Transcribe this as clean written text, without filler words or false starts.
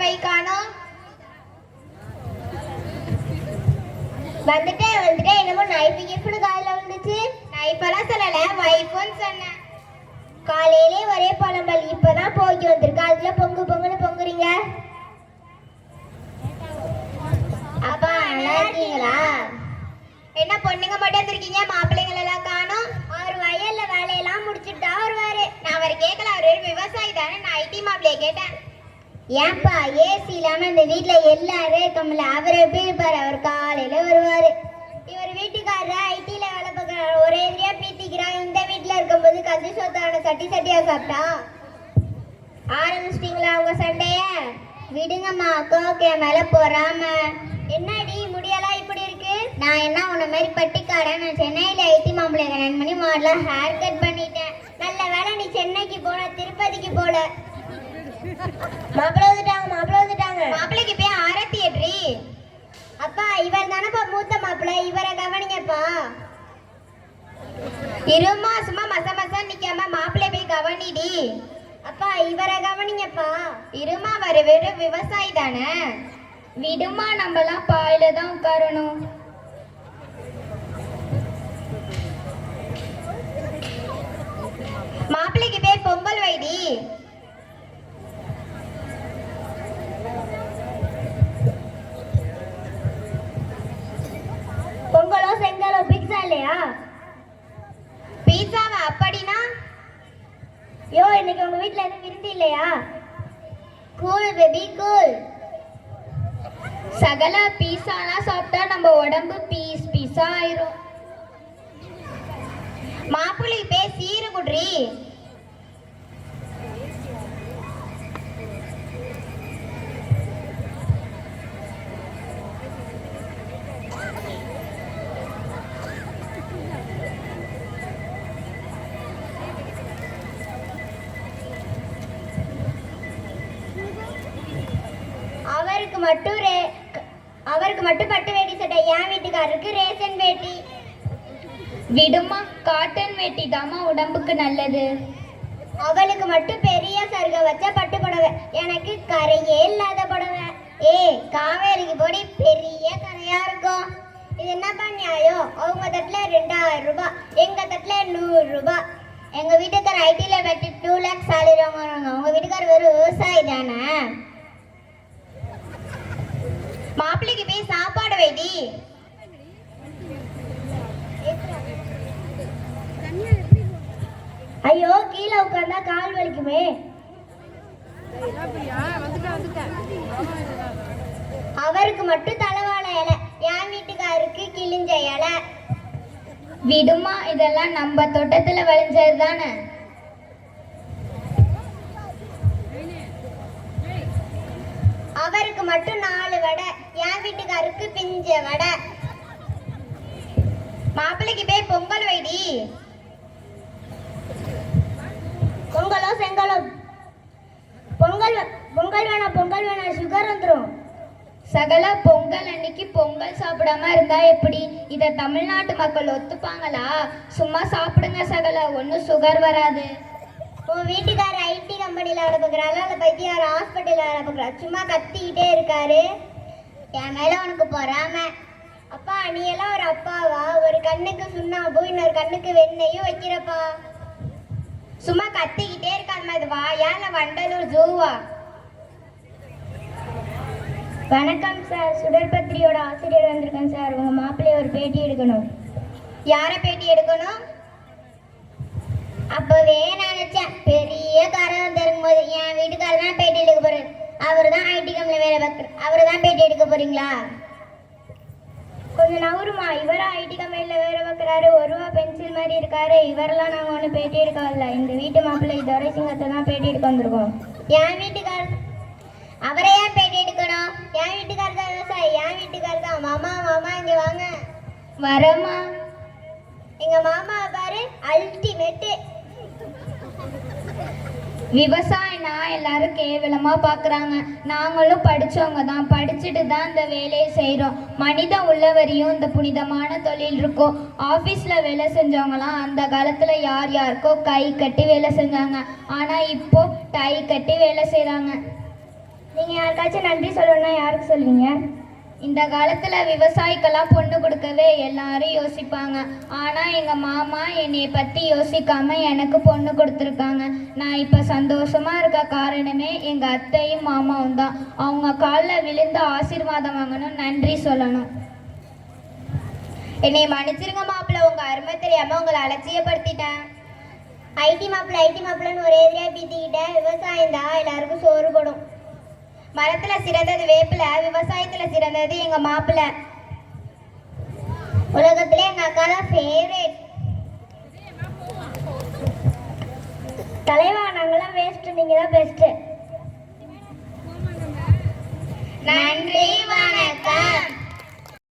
Wifi காணோம். வந்துட்டேன் என்னமோ நைஃபு கிஃப்னு காலையில் வந்துச்சு. நைஃபெல்லாம் சொல்லலை, வைஃபுன்னு சொன்னேன். காலையிலே ஒரே புலம்பல். இப்பதான் போக்கி வந்திருக்கு, அதுல பொங்குன்னு பொங்குறீங்க. அப்பா நல்லா இருக்கீங்களா? என்ன பொண்ணுங்க மட்டும் வந்திருக்கீங்க, மாப்பிள்ளைங்கள் எல்லாம் காணோம். அவர் வயல்ல வேலையெல்லாம் முடிச்சுட்டு தான் வருவாரு. நான் அவர் கேட்கல, அவர் ஒரு விவசாயி தானே. நான் ஐடி மாப்பிள்ளைய கேட்டேன். ஏன்பா ஏசி இல்லாம இந்த வீட்டுல எல்லாரும் இருக்கமில்ல, அவர் எப்படி இருப்பாரு? அவர் காலையில வருவாரு. இவர் வீட்டுக்காரர் ஐடில வேலை பார்க்கறாரு, ஒரே எதிரியா பீத்திக்கிறான். இந்த வீட்டுல இருக்கும்போது கஞ்சி சொத்தான சட்டியா சாப்பிட்டா. ஆரம்பிச்சிட்டீங்களா உங்க சண்டைய? விடுங்கம்மா, அக்காவுக்கு என் மேல போறாம. என்னடி முடியெல்லாம் இப்படி இருக்கு? நான் என்ன உன்ன மாதிரி பட்டிக்காரன்? நான் சென்னையில ஐடி மாப்பிள்ளை கல்யாணம் பண்ணி மாடல ஹேர் கட் பண்ணிட்டேன். நல்ல வேலை நீ சென்னைக்கு போன, திருப்பதிக்கு போல. மாப்பிள்ளை வந்துட்டாங்க. மாப்பிள்ளைக்கு போய் ஆரத்தி ஏற்றி. அப்பா இவர் தானப்பா மூத்த மாப்பிள்ளை, இவரை கவனிங்கப்பா. இருமா, சும்மா மச நிக்காம மாப்பிள்ளை போய் கவனிடி. அப்பா இவரை கவனிங்கப்பா. இருமா, வர வெறும் விவசாயி தானே. விடுமா, நம்மலாம் பாயில தான் உட்காரணும். மாப்பிள்ளைக்கு போய் பொங்கல் வைடி. பொங்கலோ செங்கலோ பிக்ஸா இல்லையா? பீஸாவா? அப்படின்னா யோ, இன்னைக்கு உங்க வீட்டுல எதுவும் விருந்து இல்லையா? Cool baby cool. சகல பீஸாலாம் சாப்பிட்டா நம்ம உடம்பு பீஸா ஆயிரும். மாப்பிள்ளைக்கு போய் சீரு குட்ரி. அவருக்கு மட்டும் பட்டு வேட்டி சட்டை, என் வீட்டுக்காரருக்கு ரேஷன் வேட்டி. விடுமா, காட்டன் வேட்டி தாமா உடம்புக்கு நல்லது. அவளுக்கு மட்டும் பெரிய சருக வச்ச பட்டு புடவை, எனக்கு கரையே இல்லாத புடவை. காவேரிக்கு போடி பெரிய கரையா இருக்கும். இது என்னப்பா நியாயம்? அவங்க தட்டுல 2000 ரூபாய், எங்க தட்டுல 100 ரூபாய். எங்க வீட்டுக்கார ஐடில வெட்டி 2 lakhs salary வாங்குறாங்க. உங்க வீட்டுக்கார ஒரு விவசாயி தானே. மாப்பிள்ளைக்கு போய் சாப்பாடு வைடி. ஐயோ, கீழே உட்கார்ந்தா கால் வலிக்குமே. அவருக்கு மட்டும் தலைவாழை இலை, என் வீட்டுக்காருக்கு கிழிஞ்ச இலை. விடுமா, இதெல்லாம் நம்ம தோட்டத்துல விளைஞ்சது தானே. அவருக்கு மட்டும் 4 வடை, என் வீட்டுக்காருக்கு பிஞ்ச வடை. மாப்பிள்ளைக்கு போய் பொங்கல் வைடி. பொங்கலோ செங்கலோ? பொங்கல் வேணாம், சுகர் வந்துடும். சகல பொங்கல் அன்னைக்கு பொங்கல் சாப்பிடாம இருந்தா எப்படி? இத தமிழ்நாட்டு மக்கள் ஒத்துப்பாங்களா? சும்மா சாப்பிடுங்க சகல, ஒன்னும் சுகர் வராது. உன் வீட்டுக்கார ஐடி கம்பெனியில் வேலை பார்க்குறாள், அந்த பைத்தியார் ஹாஸ்பிட்டலில் வேலை பார்க்குறா, சும்மா கத்திக்கிட்டே இருக்காரு. என் மேலே உனக்கு பொறாம. அப்பா, நீ எல்லாம் ஒரு அப்பாவா? ஒரு கண்ணுக்கு சுண்ணாம்பு, இன்னொரு கண்ணுக்கு வெண்ணையும் வைக்கிறப்பா. சும்மா கத்திக்கிட்டே இருக்காது. அது வாயா இல்ல வண்டலூர் ஜூவா? வணக்கம் சார், சுடற்பத்திரியோட ஆசிரியர் வந்திருக்கேன் சார். உங்கள் மாப்பிள்ளைய ஒரு பேட்டி எடுக்கணும். யாரை பேட்டி எடுக்கணும்? அப்பவே நினைச்சேன், பெரிய காரம் இருக்கும்போது என் வீட்டுக்காரர் தான் பேட்டி எடுக்க போறாரு. அவர் தான் ஐடி கம்பெனியில் வேலை பார்க்குறாரு, அவர் தான் பேட்டி எடுக்க போறீங்களா? கொஞ்சம் நவருமா. இவரும் ஐடி கம்பெனியில் வேலை பார்க்குறாரு, 1 ரூபா பென்சில் மாதிரி இருக்காரு. இவரெல்லாம் நாங்கள் ஒன்றும் பேட்டி எடுக்க வரல. இந்த வீட்டு மாப்பிள்ளை துரை சிங்கத்தை தான் பேட்டி எடுக்க வந்திருக்கோம். என் வீட்டுக்காரர் அவரே ஏன் பேட்டி எடுக்கணும்? என் வீட்டுக்காரர் தான் விவசாயி, என் வீட்டுக்காரர் தான். மாமா இங்கே வாங்க. வரமா? எங்க மாமாவை பாரு, அல்டிமேட்டு. விவசாயம்னா எல்லாரும் கேவலமா பாக்குறாங்க. நாங்களும் படிச்சவங்க தான், படிச்சுட்டு தான் இந்த வேலையை செய்யறோம். மனிதம் உள்ளவரையும் இந்த புனிதமான தொழில் இருக்கும். ஆபீஸ்ல வேலை செஞ்சவங்களாம் அந்த காலத்துல யார் யாருக்கோ கை கட்டி வேலை செஞ்சாங்க. ஆனா இப்போ டை கட்டி வேலை செய்யறாங்க. நீங்கள் யாருக்காச்சும் நன்றி சொல்லணும்னா யாருக்கு சொல்வீங்க? இந்த காலத்தில் விவசாயிக்கெல்லாம் பொண்ணு கொடுக்கவே எல்லாரும் யோசிப்பாங்க. ஆனால் எங்கள் மாமா என்னை பற்றி யோசிக்காமல் எனக்கு பொண்ணு கொடுத்துருக்காங்க. நான் இப்போ சந்தோஷமாக இருக்க காரணமே எங்கள் அத்தையும் மாமாவும் தான். அவங்க காலில் விழுந்து ஆசீர்வாதம் வாங்கணும், நன்றி சொல்லணும். என்னை மன்னிச்சிருங்க மாப்பிள்ள, உங்க அருமை தெரியாம உங்களை அலட்சியப்படுத்திட்டேன். ஐடி மாப்பிள்ளன்னு ஒரே எதிரியாக பீத்திக்கிட்டேன். விவசாயம் தான் எல்லாருக்கும் சோறு போடும். மரத்துல சிறந்தது வேப்பில, விவசாயத்துல சிறந்தது எங்க மாப்பிள்ள. உலகத்திலே எங்கள் அக்கா தான் ஃபேவரேட். தலைவா, நாங்களாம் வேஸ்ட்டு, நீங்கள் தான் பெஸ்ட்டு. நன்றி.